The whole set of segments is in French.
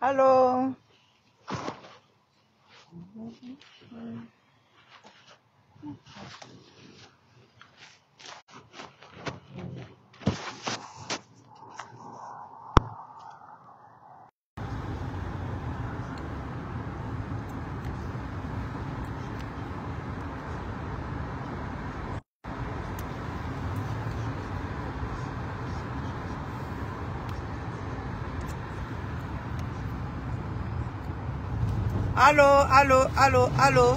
Allô? Allô, allô, allô, allô.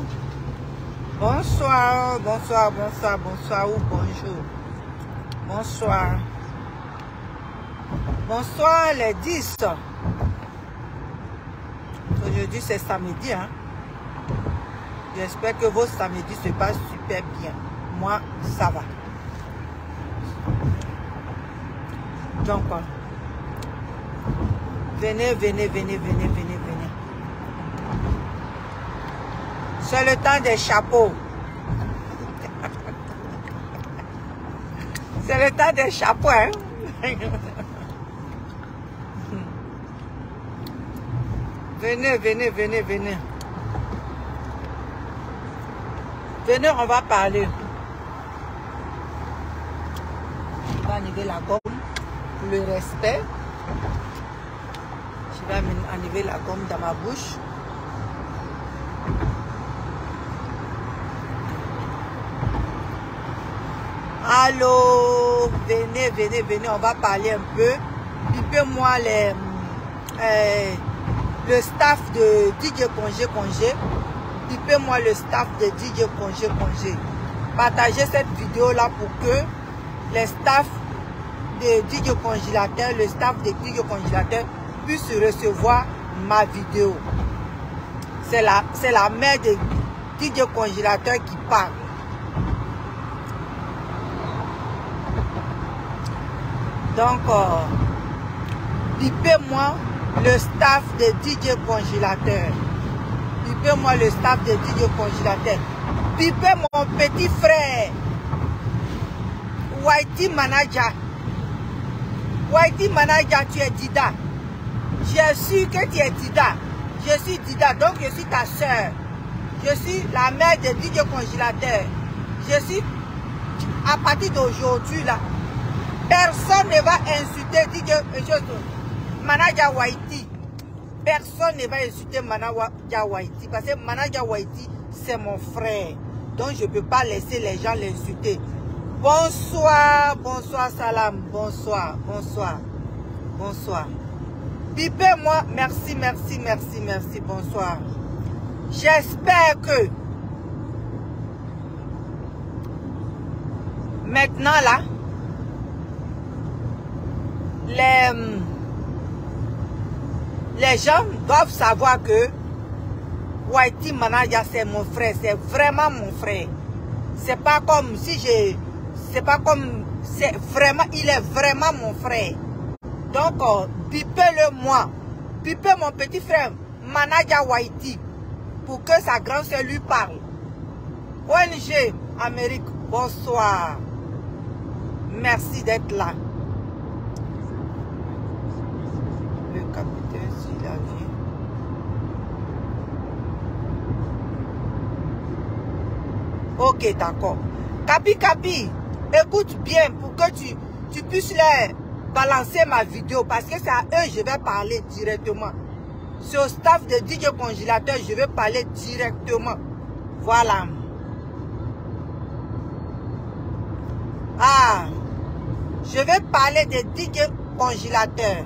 Bonsoir, bonsoir, bonsoir, bonsoir ou bonjour. Bonsoir. Bonsoir les 10. Aujourd'hui c'est samedi, hein. J'espère que vos samedis se passent super bien. Moi, ça va. Donc, venez, venez, venez, venez, venez, venez. C'est le temps des chapeaux. C'est le temps des chapeaux, hein. Venez, venez, venez, venez. Venez, on va parler. Je vais enlever la gomme pour le respect. Je vais enlever la gomme dans ma bouche. Allô, venez, venez, venez, on va parler un peu. Pipez-moi le staff de DJ Congé. Pipez-moi le staff de DJ Congé. Partagez cette vidéo là pour que les staffs de DJ Congélateur, le staff de DJ Congélateur puissent recevoir ma vidéo. C'est la mère de DJ Congélateur qui parle. Donc, pipez-moi le staff de DJ Congélateur. Pipez-moi le staff de DJ Congélateur. Pipez mon petit frère. Whitey Manager. Whitey Manager, tu es Dida. J'ai su que tu es Dida. Je suis Dida, donc je suis ta soeur. Je suis la mère de DJ Congélateur. Je suis, à partir d'aujourd'hui, là, personne ne va insulter DJ Manager Whitey. Personne ne va insulter Manager Whitey. Parce que Manager Whitey, c'est mon frère. Donc je ne peux pas laisser les gens l'insulter. Bonsoir, bonsoir Salam. Bonsoir, bonsoir, bonsoir. Pipez-moi. Merci, merci, merci, merci. Bonsoir. J'espère que maintenant là, les gens doivent savoir que Whitey Manager c'est mon frère, c'est vraiment mon frère. C'est pas comme si c'est pas comme, c'est vraiment, il est vraiment mon frère. Donc, pipez-le moi, pipez mon petit frère Manager Whitey pour que sa grande sœur lui parle. ONG Amérique, bonsoir. Merci d'être là. Le capitaine, s'il a vu. Ok, d'accord. Capi, écoute bien pour que tu puisses leur balancer ma vidéo parce que c'est à eux que je vais parler directement. C'est au staff de DJ Congélateur, je vais parler directement. Voilà. Ah, je vais parler de DJ Congélateur.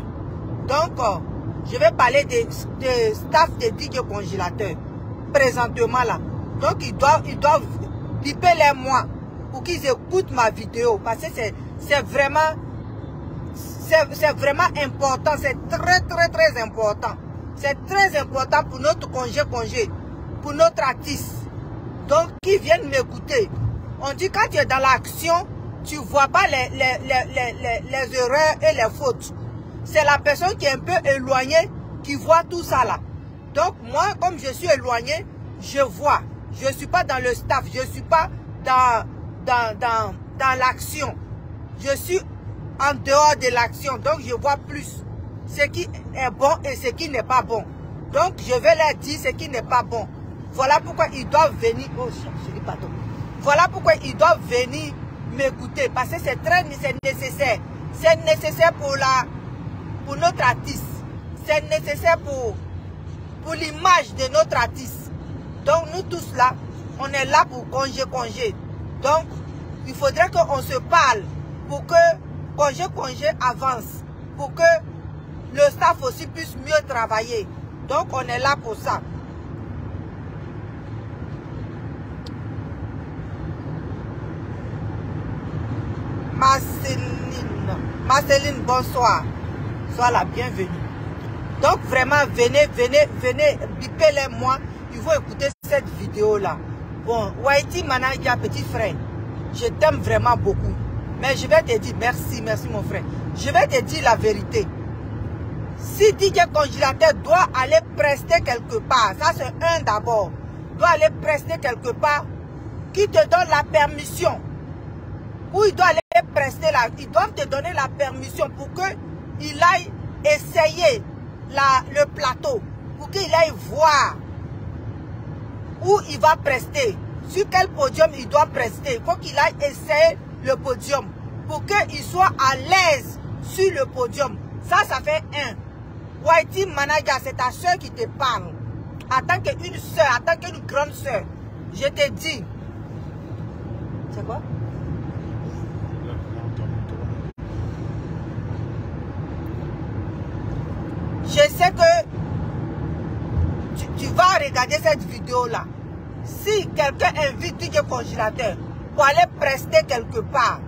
Donc, je vais parler de staff de DJ Congélateur. Présentement là. Donc, ils doivent piper-les moi pour qu'ils écoutent ma vidéo. Parce que c'est vraiment important. C'est très important. C'est très important pour notre congé, pour notre artiste. Donc, qui viennent m'écouter. On dit quand tu es dans l'action, tu ne vois pas les erreurs et les fautes. C'est la personne qui est un peu éloignée qui voit tout ça là. Donc, moi, comme je suis éloigné, je vois. Je ne suis pas dans le staff. Je ne suis pas dans l'action. Je suis en dehors de l'action. Donc, je vois plus. ce qui est bon et ce qui n'est pas bon. Donc, je vais leur dire ce qui n'est pas bon. Voilà pourquoi ils doivent venir. Oh, chérie, pardon. Voilà pourquoi ils doivent venir m'écouter. Parce que c'est très nécessaire. C'est nécessaire pour notre artiste. C'est nécessaire pour l'image de notre artiste. Donc, nous tous là, on est là pour congé. Donc, il faudrait qu'on se parle pour que congé avance. Pour que le staff aussi puisse mieux travailler. Donc, on est là pour ça. Marceline, bonsoir. Sois la bienvenue. Donc, vraiment, venez, bipez-les-moi. Il faut écouter cette vidéo-là. Bon, Whitey Manager, petit frère, je t'aime vraiment beaucoup. Mais je vais te dire, merci mon frère. Je vais te dire la vérité. Si DJ Congélateur doit aller prester quelque part, ça c'est un d'abord, doit aller prester quelque part, qui te donne la permission, ou il doit aller prester là, ils doivent te donner la permission pour qu'il aille essayer le plateau, pour qu'il aille voir où il va prester, sur quel podium il doit prester. Il faut qu'il aille essayer le podium, pour qu'il soit à l'aise sur le podium. Ça fait un. Whitey Manager, c'est ta soeur qui te parle. En tant qu'une soeur, en tant qu'une grande soeur, je te dis. C'est quoi? Je sais que tu vas regarder cette vidéo-là. Si quelqu'un invite DJ Congélateur pour aller prester quelque part,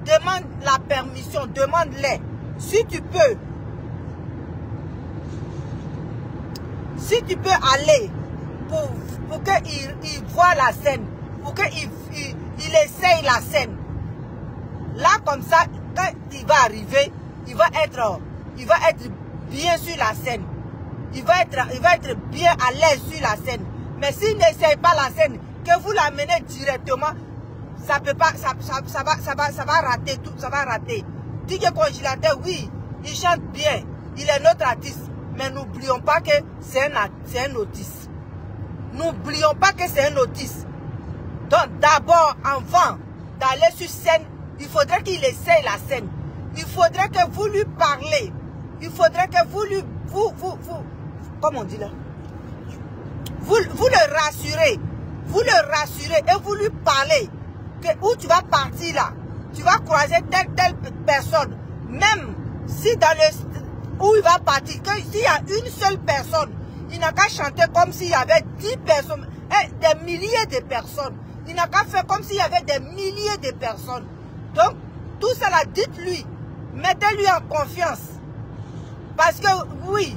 demande la permission, demande-les. Si tu peux aller pour qu'il voit la scène, pour qu'il essaye la scène. Là, comme ça, quand il va arriver, il va être bien sur la scène. Il va être bien à l'aise sur la scène. Mais s'il n'essaye pas la scène, que vous l'amenez directement, ça peut pas, ça va rater tout, ça va rater. DJ Congélateur, oui, il chante bien, il est notre artiste. Mais n'oublions pas que c'est un autiste. N'oublions pas que c'est un autiste. Donc d'abord, avant d'aller sur scène, il faudrait qu'il essaye la scène. Il faudrait que vous lui parlez. Il faudrait que vous lui... Comment on dit là? Vous le rassurez. Vous le rassurez et vous lui parlez. Que où tu vas partir là, tu vas croiser telle personne. Même si dans le... Où il va partir, s'il y a une seule personne, il n'a qu'à chanter comme s'il y avait 10 personnes, des milliers de personnes. Il n'a qu'à faire comme s'il y avait des milliers de personnes. Donc, tout cela, dites-lui, mettez-lui en confiance. Parce que, oui,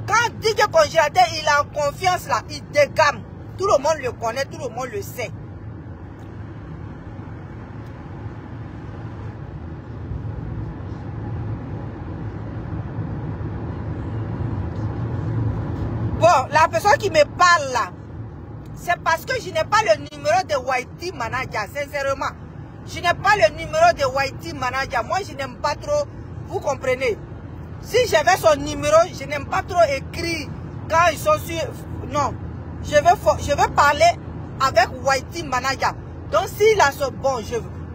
quand DJ Congélateur, il est en confiance là, il dégamme. Tout le monde le connaît, tout le monde le sait. Bon, la personne qui me parle là, c'est parce que je n'ai pas le numéro de Whitey Manager, sincèrement. Je n'ai pas le numéro de Whitey Manager. Moi, je n'aime pas trop, vous comprenez. Si j'avais son numéro, je n'aime pas trop écrire quand ils sont sur... Non, je vais parler avec Whitey Manager. Donc, s'il a ce bon,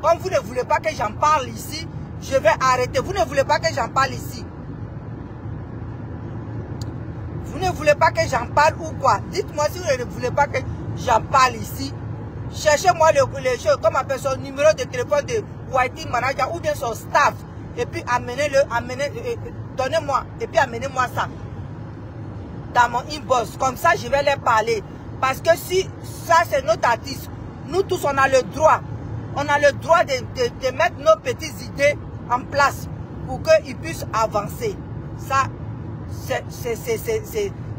comme vous ne voulez pas que j'en parle ici, je vais arrêter. Vous ne voulez pas que j'en parle ici. Vous ne voulez pas que j'en parle ou quoi? Dites-moi si vous ne voulez pas que j'en parle ici. Cherchez-moi les choses, comme appelle son numéro de téléphone de Whitey Manager ou bien son staff. Et puis donnez-moi, et puis amenez-moi ça dans mon inbox. Comme ça, je vais les parler. Parce que si ça, c'est notre artiste, nous tous, on a le droit. On a le droit de mettre nos petites idées en place pour qu'ils puissent avancer. Ça,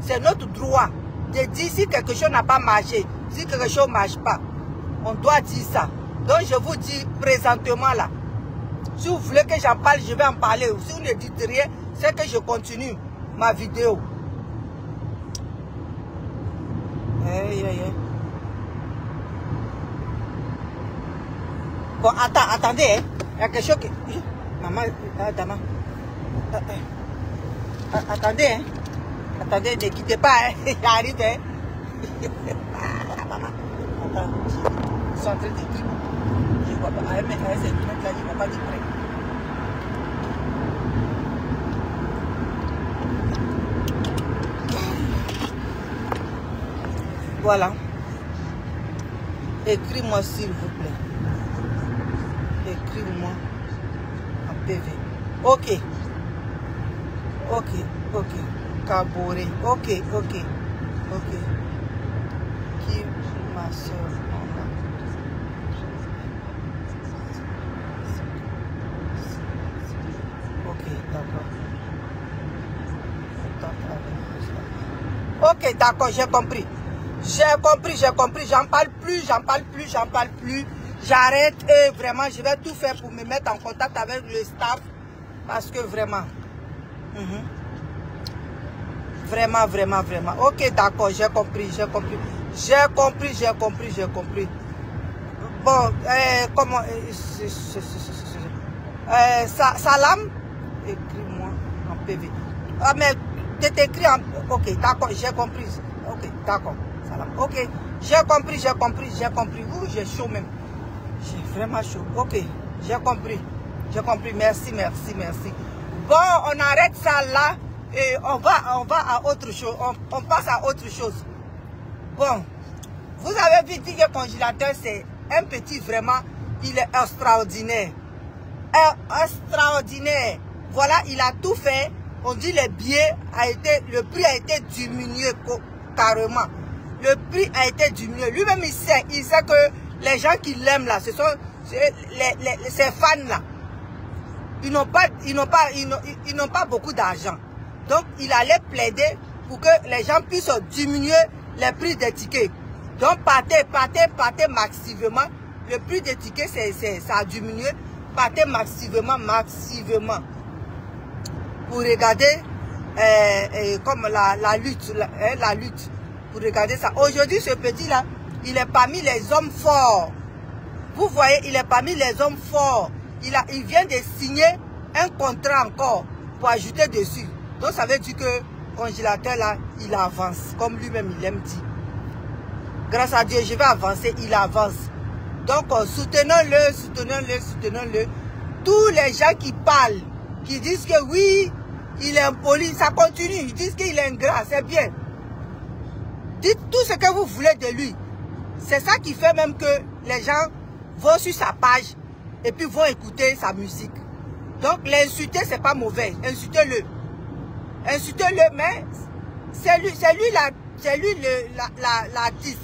c'est notre droit de dire si quelque chose n'a pas marché, si quelque chose ne marche pas. On doit dire ça. Donc je vous dis présentement là, si vous voulez que j'en parle, je vais en parler. Si vous ne dites rien, c'est que je continue ma vidéo. Bon, attendez, hein. Il y a quelque chose qui... Maman, Dama. Attendez, hein. Attendez, ne quittez pas, hein. Il arrive, hein. Attends, ils sont en train d'écrire. Je vois pas. Avec ces lunettes là, je ne vois pas de près. Voilà. Écris-moi s'il vous plaît. Écris-moi en PV. Ok. Ok, ok. Caboret. Ok, ok. Ok. Qui ma soeur? Ok, d'accord. Ok, d'accord, j'ai compris. J'ai compris. J'en parle plus. J'arrête et vraiment, je vais tout faire pour me mettre en contact avec le staff. Parce que vraiment. Vraiment. Ok, d'accord, j'ai compris. Bon, comment... Salam, écris-moi en PV. Ah, mais t'écris en... Ok, d'accord, j'ai compris. Ok, d'accord, salam. Ok, j'ai compris. Ouh, j'ai chaud même. J'ai vraiment chaud. Ok, j'ai compris. Merci. Bon, on arrête ça là et on va à autre chose. On passe à autre chose. Bon, vous avez vu que le congélateur, c'est un petit vraiment, il est extraordinaire. Extraordinaire. Voilà, il a tout fait. On dit le prix a été diminué carrément. Le prix a été diminué. Lui-même, il sait que les gens qui l'aiment là, ce sont ces fans là. Ils n'ont pas beaucoup d'argent. Donc, il allait plaider pour que les gens puissent diminuer les prix des tickets. Donc, partez massivement. Le prix des tickets, ça a diminué. Partez massivement. Pour regarder comme la lutte. Pour regarder ça. Aujourd'hui, ce petit-là, il est parmi les hommes forts. Vous voyez, il est parmi les hommes forts. Il vient de signer un contrat encore pour ajouter dessus. Donc ça veut dire que le congélateur là, il avance. Comme lui-même il aime dire. Grâce à Dieu, je vais avancer, il avance. Donc soutenons-le. Tous les gens qui parlent, qui disent que oui, il est impoli, ça continue. Ils disent qu'il est ingrat, c'est bien. Dites tout ce que vous voulez de lui. C'est ça qui fait même que les gens vont sur sa page et puis vont écouter sa musique. Donc l'insulter, c'est pas mauvais. Insultez-le, mais c'est lui l'artiste.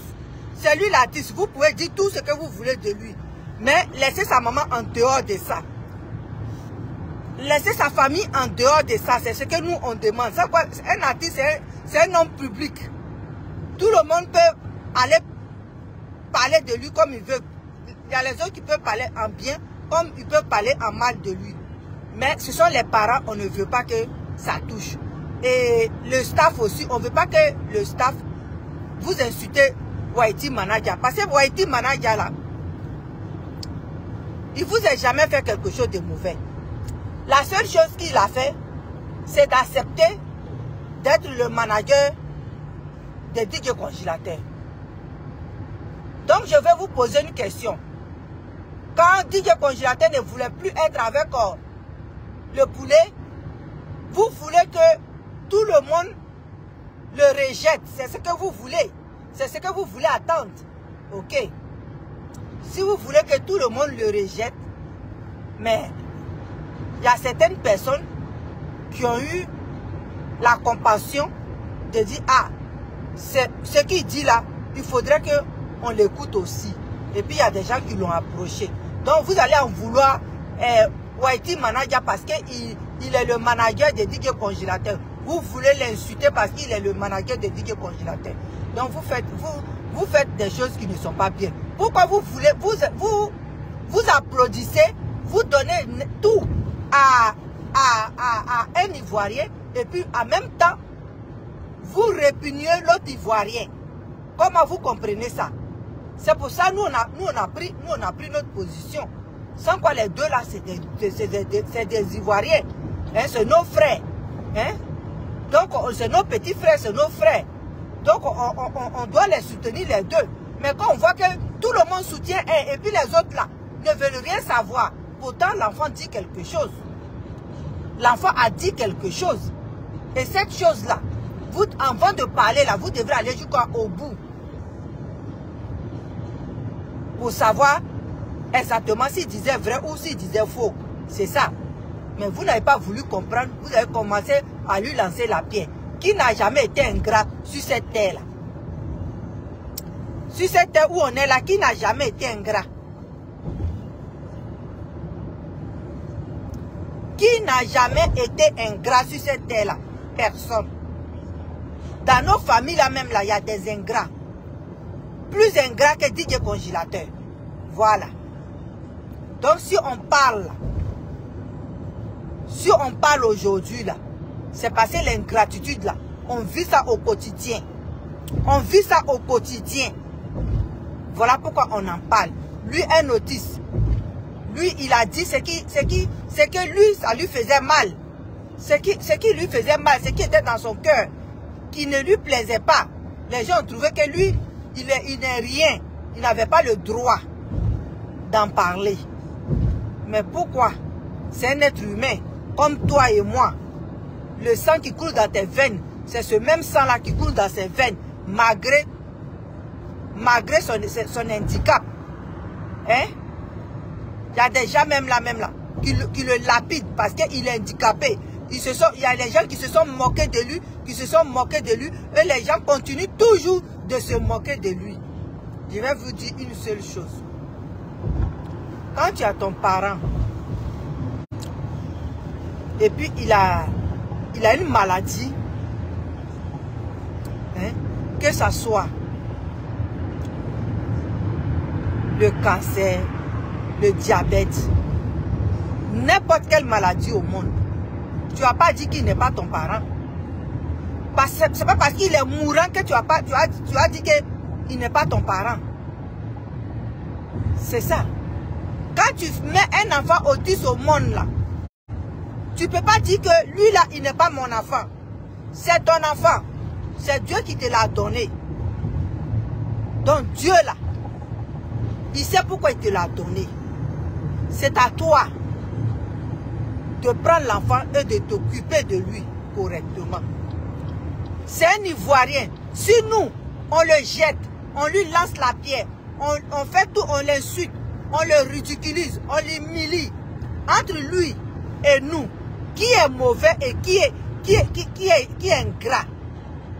C'est lui l'artiste. Vous pouvez dire tout ce que vous voulez de lui. Mais laissez sa maman en dehors de ça. Laissez sa famille en dehors de ça. C'est ce que nous on demande. Quoi? Un artiste, c'est un homme public. Tout le monde peut aller parler de lui comme il veut. Il y a les autres qui peuvent parler en bien, comme ils peuvent parler en mal de lui. Mais ce sont les parents, on ne veut pas que ça touche. Et le staff aussi, on ne veut pas que le staff vous insulte Whitey Manager. Parce que Whitey Manager là, il vous a jamais fait quelque chose de mauvais. La seule chose qu'il a fait, c'est d'accepter d'être le manager de DJ Congélateur. Donc je vais vous poser une question. Quand DJ Congélateur ne voulait plus être avec le poulet, vous voulez que tout le monde le rejette. C'est ce que vous voulez. C'est ce que vous voulez attendre. Ok. Si vous voulez que tout le monde le rejette, mais il y a certaines personnes qui ont eu la compassion de dire, ah, ce qu'il dit là, il faudrait qu'on l'écoute aussi. Et puis il y a des gens qui l'ont approché. Donc vous allez en vouloir Whitey Manager parce qu'il est le manager de DJ Congélateur. Vous voulez l'insulter parce qu'il est le manager de DJ Congélateur. Donc vous faites des choses qui ne sont pas bien. Pourquoi vous voulez, vous applaudissez, vous donnez tout à un Ivoirien et puis en même temps, vous répugnez l'autre Ivoirien. Comment vous comprenez ça? C'est pour ça nous on a pris notre position. Sans quoi les deux là, c'est des Ivoiriens. Hein, c'est nos frères. Hein? Donc, c'est nos petits frères, c'est nos frères. Donc, on doit les soutenir les deux. Mais quand on voit que tout le monde soutient un, et puis les autres là, ne veulent rien savoir. Pourtant, l'enfant dit quelque chose. L'enfant a dit quelque chose. Et cette chose-là, vous, avant de parler là, vous devrez aller jusqu'au bout. Pour savoir exactement s'il disait vrai ou s'il disait faux. C'est ça. Mais vous n'avez pas voulu comprendre. Vous avez commencé à lui lancer la pierre. Qui n'a jamais été ingrat sur cette terre-là? Sur cette terre où on est là, qui n'a jamais été ingrat? Qui n'a jamais été ingrat sur cette terre-là? Personne. Dans nos familles là même là, il y a des ingrats. Plus ingrats que DJ Congélateur. Voilà. Donc si on parle là, si on parle aujourd'hui là, c'est parce que l'ingratitude là, on vit ça au quotidien. On vit ça au quotidien. Voilà pourquoi on en parle. Lui, un autiste. Lui, il a dit ce que lui, ça lui faisait mal. Ce qui lui faisait mal, ce qui était dans son cœur, qui ne lui plaisait pas. Les gens ont trouvé que lui, il n'est rien. Il n'avait pas le droit d'en parler. Mais pourquoi? C'est un être humain, comme toi et moi. Le sang qui coule dans tes veines, c'est ce même sang-là qui coule dans ses veines, malgré son handicap. Hein? Il y a des gens même là, qui le lapident parce qu'il est handicapé. Il y a des gens qui se sont moqués de lui, et les gens continuent toujours de se moquer de lui. Je vais vous dire une seule chose. Quand tu as ton parent, et puis il a une maladie, hein, que ce soit le cancer, le diabète, n'importe quelle maladie au monde, tu n'as pas dit qu'il n'est pas ton parent. C'est pas parce qu'il est mourant que tu as dit qu'il n'est pas ton parent. C'est ça. Quand tu mets un enfant autiste au monde là, tu ne peux pas dire que lui là, il n'est pas mon enfant. C'est ton enfant. C'est Dieu qui te l'a donné. Donc Dieu là, il sait pourquoi il te l'a donné. C'est à toi de prendre l'enfant et de t'occuper de lui correctement. C'est un Ivoirien. Si nous, on le jette, on lui lance la pierre, on fait tout, on l'insulte, on le ridiculise, on l'humilie. Entre lui et nous, qui est mauvais et qui est ingrat,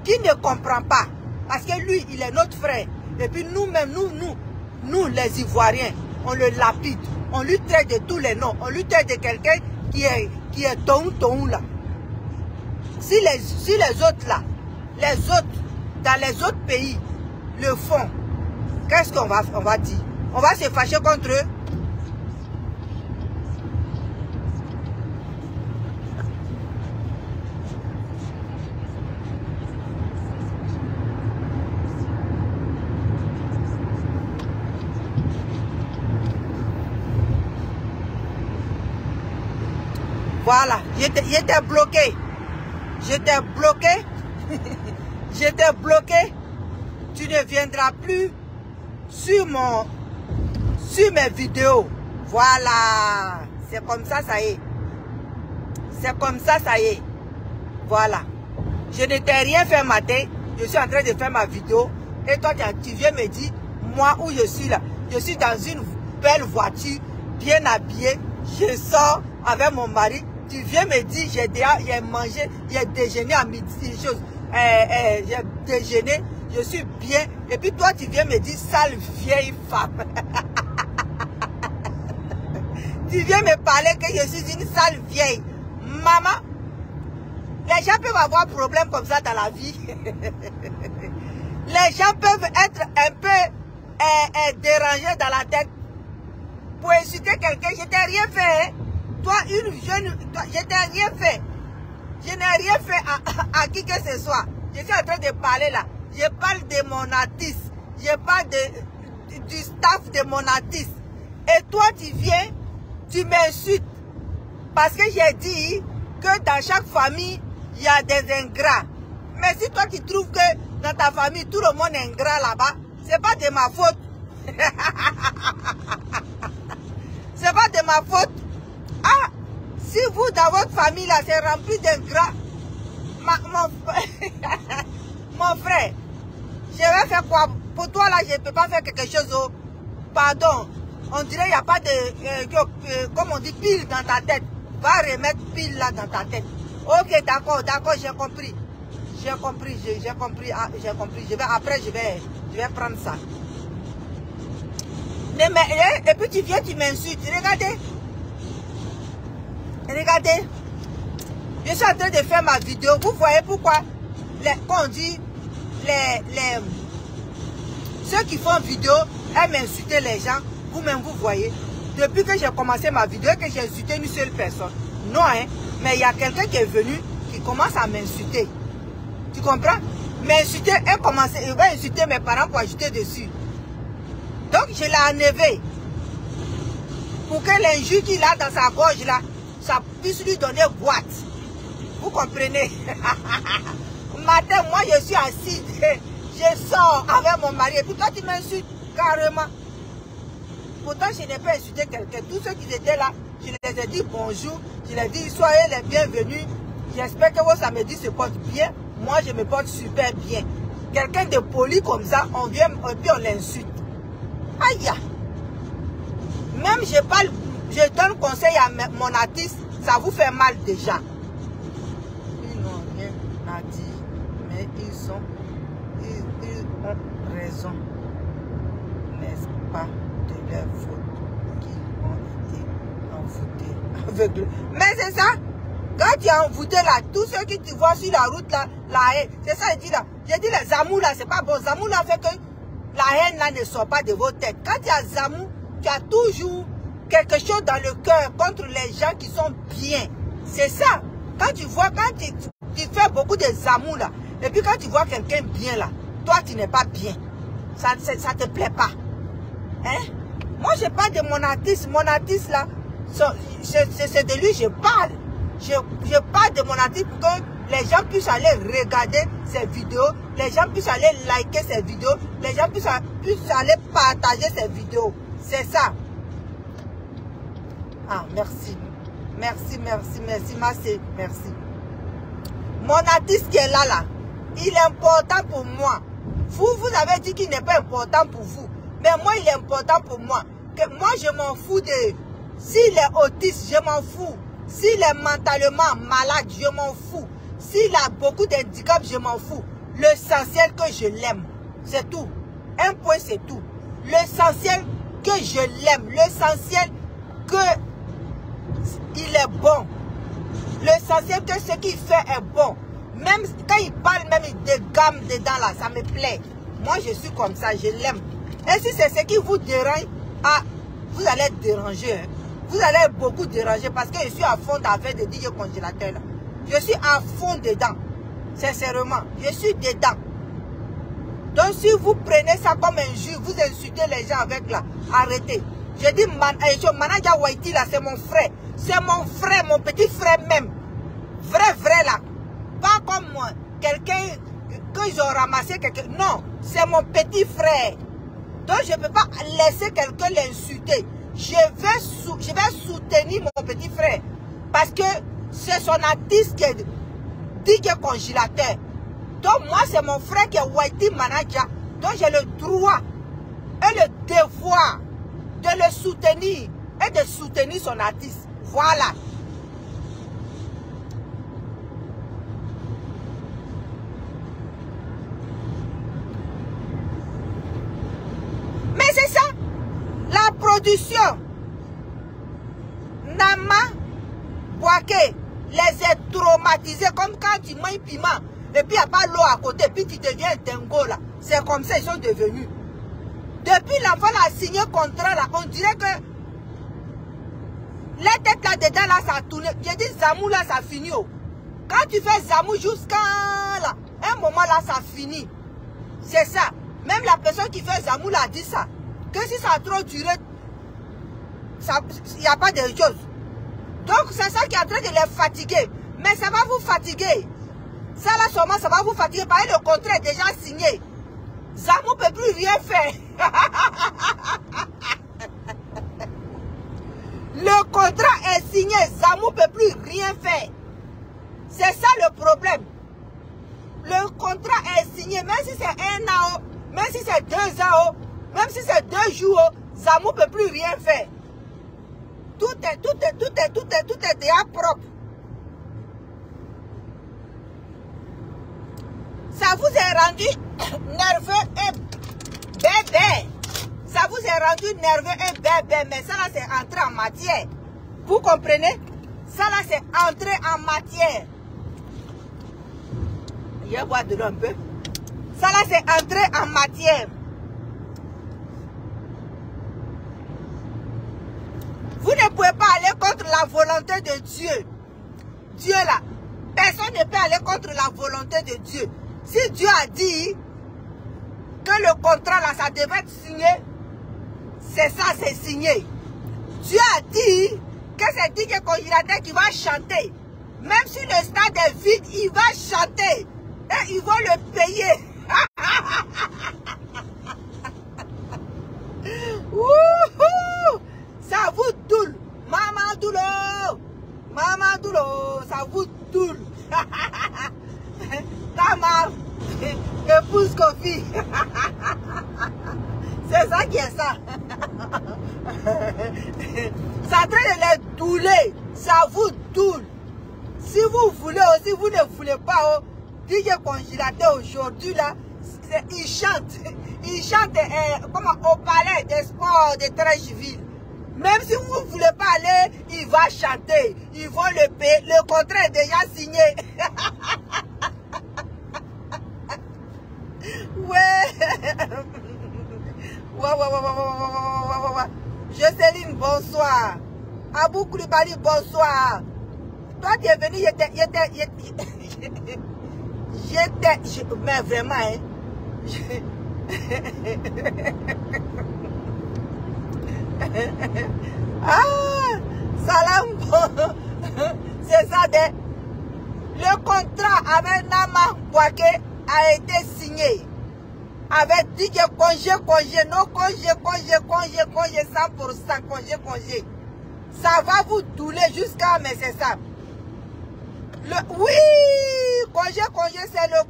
qui ne comprend pas, parce que lui, il est notre frère. Et puis nous-mêmes, nous les Ivoiriens, on le lapide, on lui traite de tous les noms, on lui traite de quelqu'un qui est ton là. Si les autres là, dans les autres pays le font, qu'est-ce qu'on va dire? On va se fâcher contre eux. Voilà, j'étais bloqué. J'étais bloqué. J'étais bloqué. Tu ne viendras plus sur mes vidéos. Voilà. C'est comme ça, ça y est. C'est comme ça, ça y est. Voilà. Je ne t'ai rien fait matin. Je suis en train de faire ma vidéo. Et toi, tu viens me dire, moi où je suis là, je suis dans une belle voiture, bien habillée. Je sors avec mon mari. Tu viens me dire, j'ai mangé, j'ai déjeuné à midi, j'ai déjeuné, je suis bien. Et puis toi, tu viens me dire, sale vieille femme. Tu viens me parler que je suis une sale vieille. Maman, les gens peuvent avoir un problème comme ça dans la vie. Les gens peuvent être un peu dérangés dans la tête. Pour insulter quelqu'un, je t'ai rien fait. Hein? Toi, une jeune, je t'ai rien fait. Je n'ai rien fait à qui que ce soit. Je suis en train de parler là. Je parle de mon artiste. Je parle du staff de mon artiste. Et toi, tu viens, tu m'insultes. Parce que j'ai dit que dans chaque famille, il y a des ingrats. Mais si toi tu trouves que dans ta famille, tout le monde est ingrat là-bas, c'est pas de ma faute. C'est pas de ma faute. Ah, si vous, dans votre famille, là, c'est rempli d'ingrats, mon frère, je vais faire quoi? Pour toi, là, je ne peux pas faire quelque chose. Oh, pardon. On dirait qu'il n'y a pas de, comme on dit, pile dans ta tête. Va remettre pile là dans ta tête. Ok, d'accord, j'ai compris. J'ai compris. Après, je vais prendre ça. Mais, et puis tu viens, tu m'insultes. Regardez. Je suis en train de faire ma vidéo. Vous voyez pourquoi, quand on dit, ceux qui font vidéo aiment insulter les gens. Vous-même, vous voyez. Depuis que j'ai commencé ma vidéo, que j'ai insulté une seule personne. Non, hein. Mais il y a quelqu'un qui est venu, qui commence à m'insulter. Tu comprends? M'insulter, il va insulter mes parents pour ajouter dessus. Donc, je l'ai enlevé. Pour que l'injure qu'il a dans sa gorge, là, ça puisse lui donner boîte. Vous comprenez? Matin, moi, je suis assise. Je sors avec mon mari. Et puis toi, tu m'insultes carrément. Pourtant, je n'ai pas insulté quelqu'un. Tous ceux qui étaient là, je les ai dit bonjour. Je les ai dit, soyez les bienvenus. J'espère que vos samedis se portent bien. Moi, je me porte super bien. Quelqu'un de poli comme ça, on vient et puis on l'insulte. Aïe! Même je donne conseil à mon artiste, ça vous fait mal déjà. Ils n'ont rien à dire, mais ils ont raison. N'est-ce pas de leur faute qu'ils ont été envoûtés aveugles? Mais c'est ça! Quand tu es envoûté là, tous ceux qui te voient sur la route là, la haine, c'est ça je dis là. J'ai dit les amours là, c'est pas bon. Zamour là fait que la haine là ne sort pas de vos têtes. Quand tu as Zamour, tu as toujours quelque chose dans le cœur contre les gens qui sont bien. C'est ça. Quand tu vois, quand tu fais beaucoup de Zamour là, et puis quand tu vois quelqu'un bien là, toi tu n'es pas bien. Ça te plaît pas. Hein? Moi je parle de mon artiste. Mon artiste là, c'est de lui je parle. Je parle de mon artiste pour que les gens puissent aller regarder ces vidéos, les gens puissent aller liker ces vidéos, les gens puissent aller partager ces vidéos. C'est ça. Ah, merci. Merci. Mon artiste qui est là, il est important pour moi. Vous avez dit qu'il n'est pas important pour vous. Mais moi, il est important pour moi. Que moi, je m'en fous de... S'il est autiste, je m'en fous. S'il est mentalement malade, je m'en fous. S'il a beaucoup d'handicaps, je m'en fous. L'essentiel que je l'aime. C'est tout. Un point, c'est tout. L'essentiel que je l'aime. L'essentiel que il est bon. L'essentiel que ce qu'il fait est bon. Même quand il parle, même il dégamme dedans là, ça me plaît. Moi, je suis comme ça, je l'aime. Et si c'est ce qui vous dérange, ah, vous allez être dérangé. Hein. Vous allez être beaucoup dérangé parce que je suis à fond d'affaires de DJ congélateur là. Je suis à fond dedans. Sincèrement, je suis dedans. Donc si vous prenez ça comme injure, vous insultez les gens avec là, arrêtez. Je dis, Manaja Waiti là, c'est mon frère. C'est mon frère, mon petit frère même. Vrai là. Pas comme moi, quelqu'un que j'ai ramassé quelqu'un. Non, c'est mon petit frère. Donc je ne peux pas laisser quelqu'un l'insulter. Je vais soutenir mon petit frère. Parce que c'est son artiste qui est DJ congélateur. Donc moi c'est mon frère qui est Waiti Manaja. Donc j'ai le droit et le devoir de le soutenir et de soutenir son artiste. Voilà. Mais c'est ça. La production. Nama Boaké les a traumatisés comme quand tu manges piment. Et puis il n'y a pas l'eau à côté. Puis tu deviens un dingo là. C'est comme ça ils sont devenus. Depuis l'enfant a signé contrat là, on dirait que les têtes là-dedans là, ça a tourné. J'ai dit Zamour là, ça finit. Oh. Quand tu fais Zamour jusqu'à là, un moment là, ça finit. C'est ça. Même la personne qui fait Zamour là a dit ça. Que si ça a trop duré, il n'y a pas de chose. Donc c'est ça qui est en train de les fatiguer. Mais ça va vous fatiguer. Ça là seulement, ça va vous fatiguer. Parce que le contrat est déjà signé. Zamou ne peut plus rien faire. Le contrat est signé. Zamou ne peut plus rien faire. C'est ça le problème. Le contrat est signé. Même si c'est 1 an, même si c'est 2 ans, même si c'est 2 jours, Zamou ne peut plus rien faire. Tout est déjà propre. Ça vous est rendu nerveux et bébé. Ça vous est rendu nerveux et bébé. Mais ça là, c'est entré en matière. Vous comprenez? Ça là, c'est entré en matière. Je vais boire de l'eau un peu. Ça là, c'est entré en matière. Vous ne pouvez pas aller contre la volonté de Dieu. Dieu là, personne ne peut aller contre la volonté de Dieu. Si Dieu a dit que le contrat là, ça devait être signé, c'est ça, c'est signé. Dieu a dit que c'est DJ Congélateur qui va chanter. Même si le stade est vide, il va chanter. Et ils vont le payer. Ça vous doule. Maman Doulo. Maman Doulo. Ça vous doule. Ta maman. Épouse Kofi. C'est ça qui est ça. Ça est en train de les douler. Ça vous doule. Si vous voulez aussi, vous ne voulez pas. DJ Congélateur aujourd'hui là, il chante. Il chante au palais des sports de Treichville. Même si vous ne voulez pas aller, il va chanter. Ils vont le payer. Le contrat est déjà signé. Ouais. Jocelyne, bonsoir. Abou Koulibaly, bonsoir. Toi, tu es venu, mais vraiment, hein. Ah, salam. C'est ça, le contrat avec Nama Bouaké a été signé. Avec DJ congé, non congé, 100%, congé. Ça va vous douler jusqu'à, mais c'est ça. Oui, congé, c'est le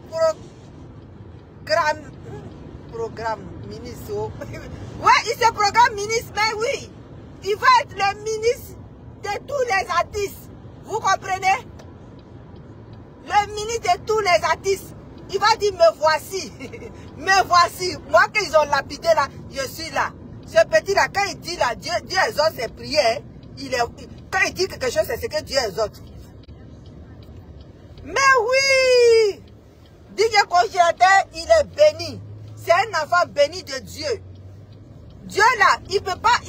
programme ministre. Ouais, il se programme ministre, mais oui. Il va être le ministre de tous les artistes. Vous comprenez? Le ministre de tous les artistes. Il va dire, me voici. Me voici. Moi, qu'ils ont lapidé là, je suis là. Ce petit là, quand il dit là, Dieu exauce ses prières. Quand il dit quelque chose, c'est ce que Dieu exauce. Mais oui! DJ Congélateur, il est béni. C'est un enfant béni de Dieu. Dieu là, il peut pas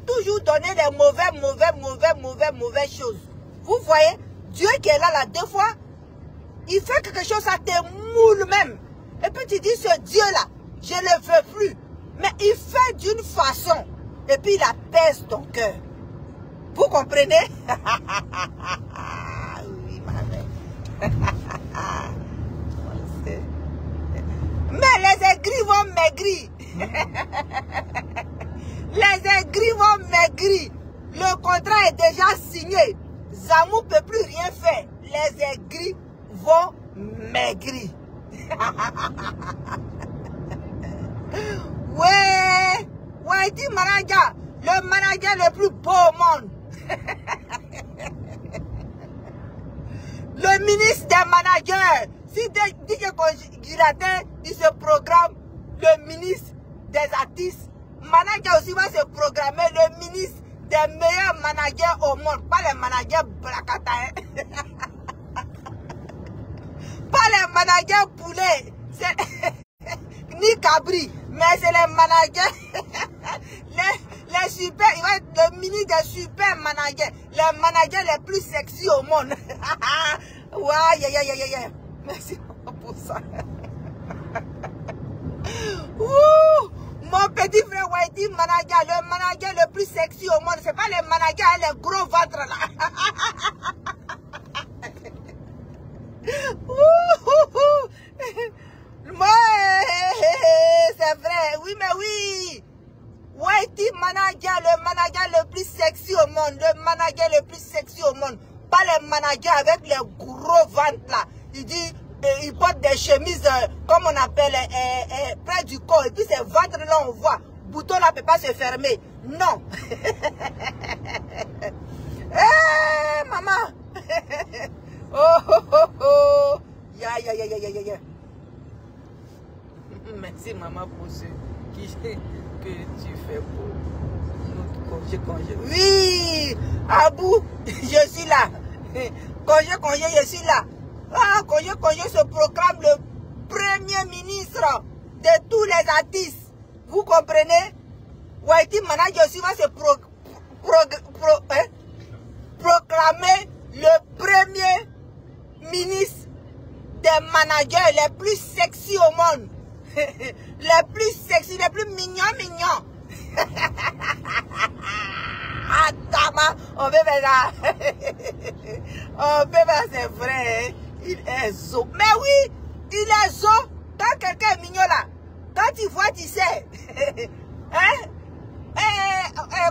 toujours donner les mauvaises choses. Vous voyez, Dieu qui est là, deux fois, il fait quelque chose, ça te moule même. Et puis tu dis, ce Dieu là, je ne le veux plus. Mais il fait d'une façon, et puis il apaise ton cœur. Vous comprenez? Oui, ma mère. Mais les aigris vont maigrir. Les aigris vont maigrir. Le contrat est déjà signé. Zamou ne peut plus rien faire. Les aigris vont maigrir. Ouais, dit manager. Le manager le plus beau au monde. Le ministre des managers. Si DJ Congélateur, il se programme le ministre des artistes, manager aussi va se programmer le ministre des meilleurs managers au monde. Pas les managers Blakata. Pas les managers poulet. Ni Cabri. Mais c'est les managers. les super. Il va être le ministre des super managers. Les managers les plus sexy au monde. Ouais. Merci pour ça. Mon petit frère Whitey, manager, le manager le plus sexy au monde. C'est pas les managers, les gros ventres là. le manager le plus sexy au monde. Le manager le plus sexy au monde. Pas les managers avec les gros ventres là. Il dit, il porte des chemises, comme on appelle, près du corps. Et puis ces ventres là, on voit. Bouton là ne peut pas se fermer. Non. Eh, maman. Oh. Ya. Merci maman pour ce que tu fais pour notre congé. Oui, Abou, je suis là. Congé, je suis là. Ah, congé se proclame le premier ministre de tous les artistes. Vous comprenez? Whitey Manager aussi va se proclamer le premier ministre des managers les plus sexy au monde. Les plus sexy, les plus mignons. Attends, on peut faire ça. On peut faire, c'est vrai. Hein? Il est zo. Mais oui, il est zo. Quand quelqu'un est mignon là, quand tu vois, tu sais. Hein?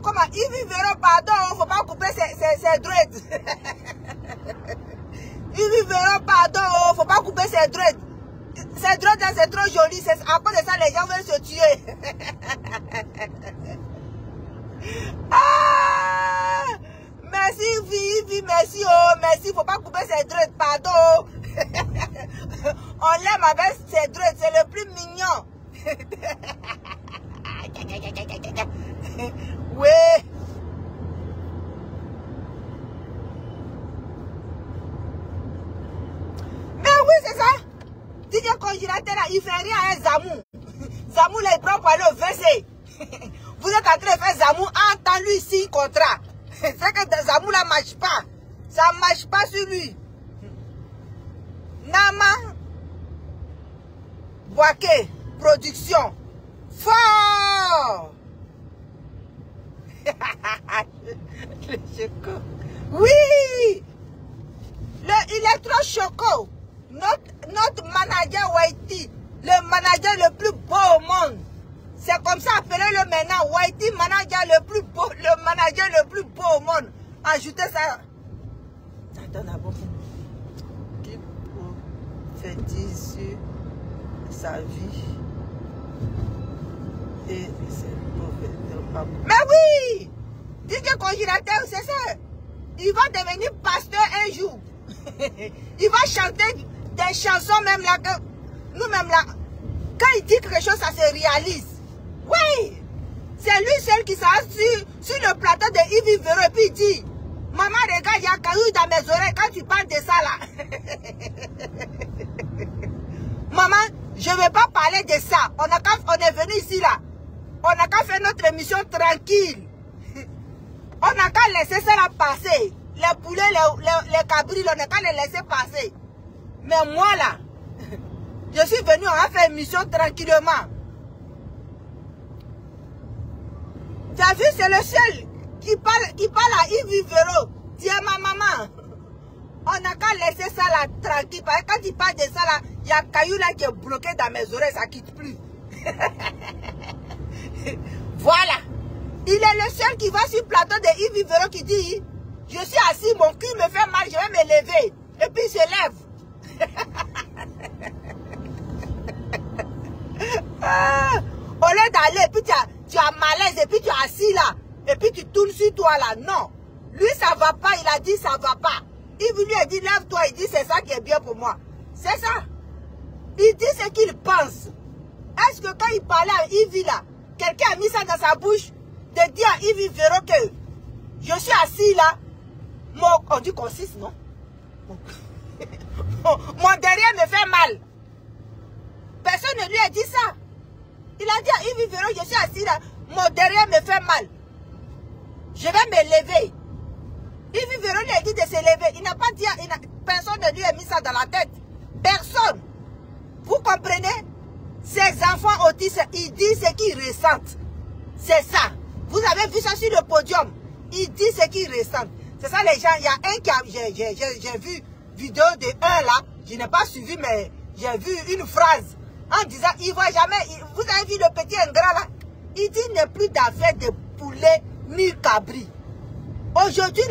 Comment? Ils verront, pardon, il ne faut pas couper ses dreads. Ils verront, pardon, il ne faut pas couper ses dreads. Ces dreads là, c'est trop joli. À cause de ça, les gens veulent se tuer. Ah! Merci, Vivi, merci, oh, merci. Il ne faut pas couper ses dreads, pardon. On l'aime avec ses dreads, c'est le plus mignon. Oui. Mais oui, c'est ça. DJ Congélateur là, il fait rien à un Zamou. Zamou là, il prend pour aller au WC. Vous êtes en train de faire Zamou, entends-lui ici contrat. C'est que Zamou là marche pas. Ça marche pas sur lui. Nama Boaké, production. Fort. Le choco. Oui. Il est trop choco. Notre manager Whitey, le manager le plus beau au monde. C'est comme ça, appelez-le maintenant. Whitey, manager le plus beau, le manager le plus beau au monde. Ajoutez ça. Attends d'abord. Qui prophétise sur sa vie et ses prophéties. Mais oui! DJ Congélateur, c'est ça. Il va devenir pasteur un jour. Il va chanter des chansons même là que nous-mêmes là. Quand il dit quelque chose, ça se réalise. Oui! C'est lui seul qui s'assit sur le plateau de Yves Véro et puis il dit, maman, regarde, il y a caillou dans mes oreilles quand tu parles de ça là. Maman, je ne vais pas parler de ça. On est venu ici là. On n'a qu'à faire notre émission tranquille. On n'a qu'à laisser ça là passer. Les poulets, les cabris, on n'a qu'à les laisser passer. Mais moi là, je suis venu, on a fait émission tranquillement. Tu as vu, c'est le seul qui parle à Yves Véro. Dis à ma maman, on n'a qu'à laisser ça là tranquille. Parce que quand il parle de ça là, il y a un caillou là qui est bloqué dans mes oreilles, ça ne quitte plus. Voilà. Il est le seul qui va sur le plateau de Yves Véro qui dit, je suis assis, mon cul me fait mal, je vais me lever. Et puis il se lève. Au lieu d'aller, puis tu as malaise, et puis tu es assis là, et puis tu tournes sur toi là. Non. Lui, ça va pas, il a dit ça va pas. Yves lui a dit, lève-toi, il dit c'est ça qui est bien pour moi. C'est ça. Il dit ce qu'il pense. Est-ce que quand il parlait à Yves là, quelqu'un a mis ça dans sa bouche, de dire à Yves Véro que je suis assis là, on dit consiste, non? Mon derrière me fait mal. Personne ne lui a dit ça. Il a dit à Yves Véro, je suis assis là, mon derrière me fait mal. Je vais me lever. Yves Véro lui a dit de se lever. Il n'a pas dit, personne ne lui a mis ça dans la tête. Personne. Vous comprenez? Ces enfants autistes, ils disent ce qu'ils ressentent. C'est ça. Vous avez vu ça sur le podium. Ils disent ce qu'ils ressentent. C'est ça les gens. Il y a un qui a... J'ai vu vidéo de un là. Je n'ai pas suivi, mais j'ai vu une phrase en disant, il ne voit jamais... Vous avez vu le petit ingrat là? Il dit, il n'est plus d'affaire de poulet, ni cabri. Aujourd'hui,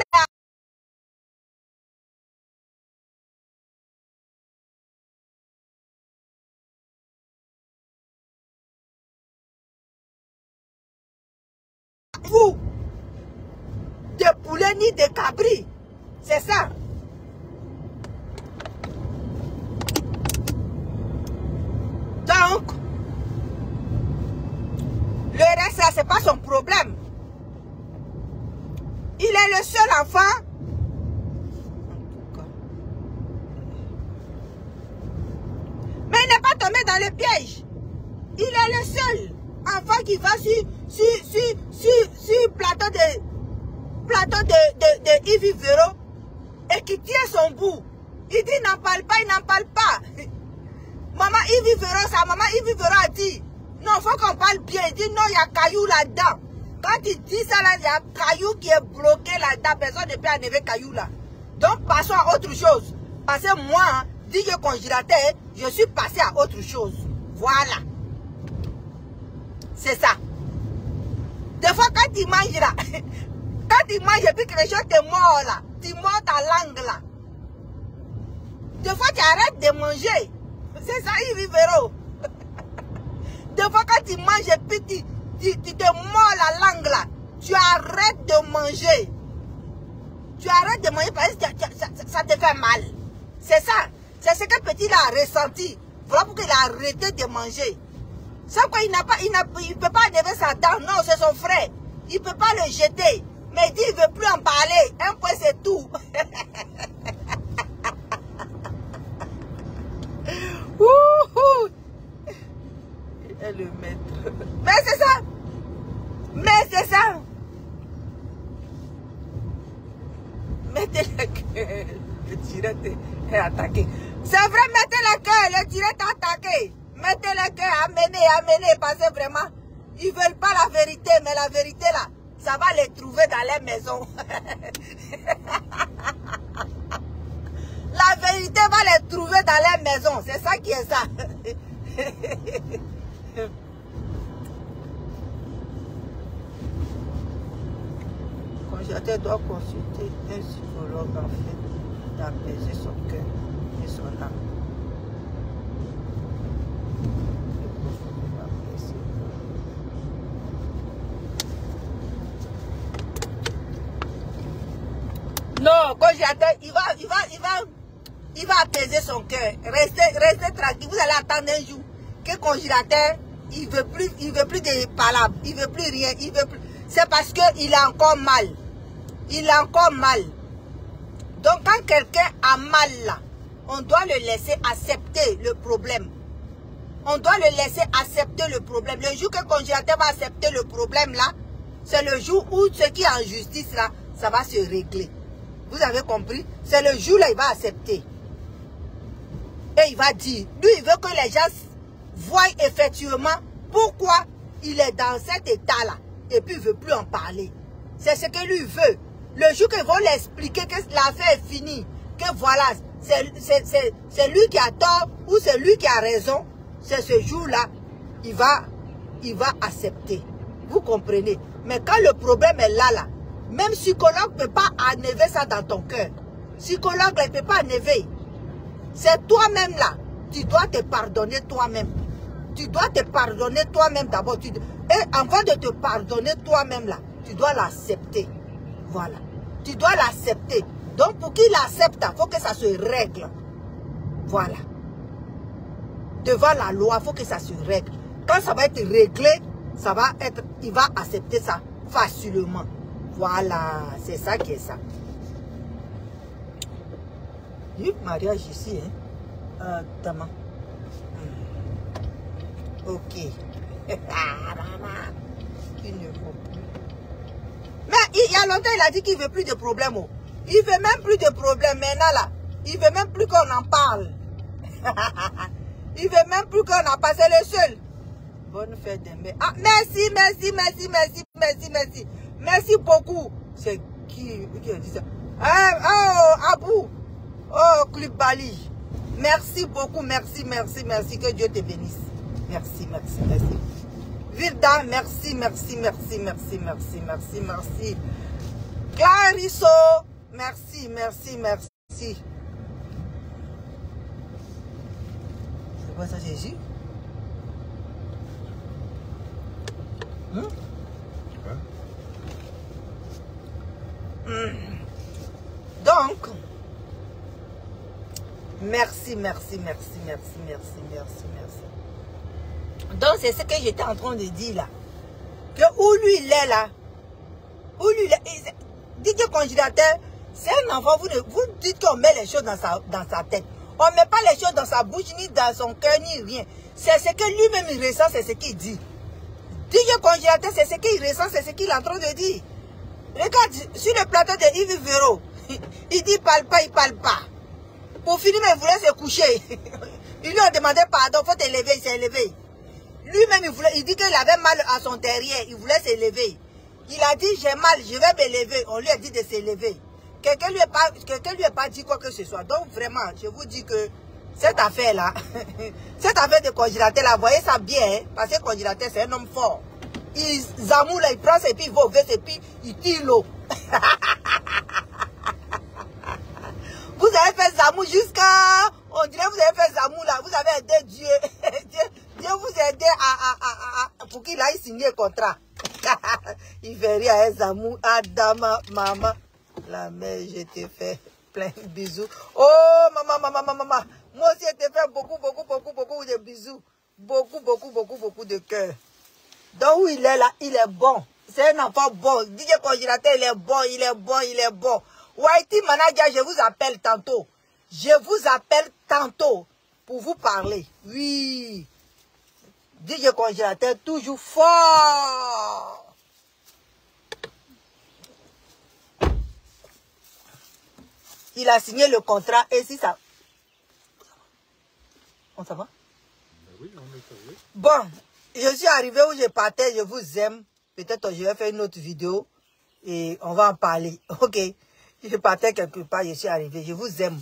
vous, de poulet ni de cabri. C'est ça. Donc, le reste, là, c'est pas son problème. Il est le seul enfant. Mais il n'est pas tombé dans le piège. Il est le seul enfant qui va sur plateau de Yves Véro et qui tient son bout. Il dit n'en parle pas, il n'en parle pas. Maman Yves Véro, sa maman Yves Véro a dit non, il faut qu'on parle bien. Il dit non, il y a caillou là-dedans. Quand il dit ça là, il y a caillou qui est bloqué là-dedans. Personne ne peut enlever caillou là. Donc passons à autre chose. Parce que moi, hein, dit que congélateur, je suis passé à autre chose. Voilà. C'est ça. Des fois, quand tu manges là, quand tu manges et puis que les gens te mordent là, tu mords ta langue là. Des fois, tu arrêtes de manger. C'est ça, Yves Véro. Des fois, quand tu manges et puis tu te mords la langue là, tu arrêtes de manger. Tu arrêtes de manger parce que ça te fait mal. C'est ça. C'est ce que petit là a ressenti. Voilà pourquoi il a arrêté de manger. C'est quoi, il ne peut pas enlever sa dent. Non, c'est son frère. Il ne peut pas le jeter. Mais il dit qu'il ne veut plus en parler. Un point, c'est tout. Et le maître. Mais c'est ça. Mais c'est ça. Mettez le cœur. Le tirette est attaqué. C'est vrai, mettez le cœur. Le tirette est attaqué. Mettez le cœur. Amenez. Parce que vraiment, ils ne veulent pas la vérité. Mais la vérité là, ça va les trouver dans les maisons. La vérité va les trouver dans les maisons. C'est ça qui est ça. Congélateur doit consulter un psychologue afin d'apaiser son cœur et son âme. Non, congélateur, il va apaiser son cœur. Restez tranquille. Vous allez attendre un jour que congélateur, il veut plus de palabres, il veut plus rien, il veut plus. C'est parce qu'il a encore mal. Il a encore mal. Donc quand quelqu'un a mal là, on doit le laisser accepter le problème. On doit le laisser accepter le problème. Le jour que le congélateur va accepter le problème là, c'est le jour où ce qui est en justice là, ça va se régler. Vous avez compris? C'est le jour là, il va accepter. Et il va dire, lui, il veut que les gens voient effectivement pourquoi il est dans cet état-là. Et puis, il ne veut plus en parler. C'est ce que lui veut. Le jour qu'ils vont l'expliquer que l'affaire est finie, que voilà, c'est lui qui a tort ou c'est lui qui a raison, c'est ce jour-là, il va accepter. Vous comprenez? Mais quand le problème est là, même psychologue ne peut pas enlever ça dans ton cœur. Psychologue ne peut pas enlever. C'est toi-même là. Tu dois te pardonner toi-même. Tu dois te pardonner toi-même d'abord. Et avant de te pardonner toi-même là, tu dois l'accepter. Voilà. Tu dois l'accepter. Donc pour qu'il accepte, il faut que ça se règle. Voilà. Devant la loi, il faut que ça se règle. Quand ça va être réglé, ça va être, il va accepter ça facilement. Voilà, c'est ça qui est ça. Il y a eu mariage ici, hein. Tama. Ok. Il ne faut plus. Mais il y a longtemps, il a dit qu'il ne veut plus de problème. Oh. Il ne veut même plus de problème. Maintenant, là, il ne veut même plus qu'on en parle. Il ne veut même plus qu'on en parle. C'est le seul. Bonne fête de mai. Ah, merci, merci, merci, merci, merci, merci. Merci beaucoup. C'est qui a dit ça? Oh, Abou. Oh, Koulibaly. Merci beaucoup. Merci, merci, merci. Que Dieu te bénisse. Merci, merci, merci. Vilda, merci, merci, merci, merci, merci, merci, merci. Clarisso, merci, merci, merci. C'est quoi ça, Jésus? Donc, merci, merci, merci, merci, merci, merci, merci. Donc, c'est ce que j'étais en train de dire là. Que où lui il est là, où lui il est, DJ Congélateur, c'est un enfant, vous dites qu'on met les choses dans sa tête. On ne met pas les choses dans sa bouche, ni dans son cœur, ni rien. C'est ce que lui-même il ressent, c'est ce qu'il dit. DJ Congélateur, c'est ce qu'il ressent, c'est ce qu'il est en train de dire. Regarde, sur le plateau de Yves Véro, il dit il parle pas, il parle pas. Pour finir, il voulait se coucher. Ils lui ont demandé pardon, il faut te lever, il s'est levé. Lui-même, il dit qu'il avait mal à son derrière, il voulait se lever. Il a dit, j'ai mal, je vais me lever. On lui a dit de se lever. Quelqu'un lui a pas dit quoi que ce soit. Donc vraiment, je vous dis que cette affaire-là, cette affaire de Congélateur, là, voyez ça bien, hein, parce que Congélateur, c'est un homme fort. Zamou, là, il prend ses pieds, il va au veste et puis il tire l'eau. Vous avez fait Zamou jusqu'à... On dirait que vous avez fait Zamou, là, vous avez aidé Dieu. Dieu vous a aidé pour qu'il aille signer le contrat. Il fait rire à Zamou, Adama, maman. La mère, je te fais plein de bisous. Oh, maman. Moi aussi, je te fais beaucoup de bisous. Beaucoup de cœur. Donc, où il est là, il est bon. C'est un enfant bon. DJ Congélateur, il est bon. Whitey Manager, je vous appelle tantôt. Je vous appelle tantôt pour vous parler. Oui. DJ Congélateur, toujours fort. Il a signé le contrat et si ça... On s'en va? Oui, on est arrivé. Bon, je suis arrivé où je partais, je vous aime. Peut-être je vais faire une autre vidéo et on va en parler. Ok. Je partais quelque part, je suis arrivé. Je vous aime.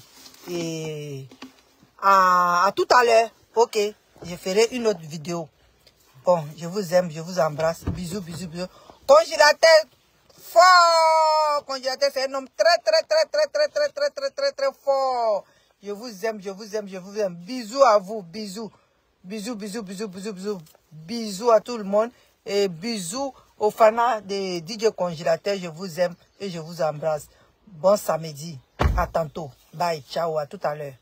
Et à tout à l'heure. Ok. Je ferai une autre vidéo. Bon, je vous aime, je vous embrasse. Bisous. Congélateur fort. Congélateur, c'est un homme très fort. Je vous aime. Bisous à vous. Bisous. Bisous à tout le monde. Et bisous aux fans de DJ Congélateur. Je vous aime et je vous embrasse. Bon samedi. À tantôt. Bye. Ciao. À tout à l'heure.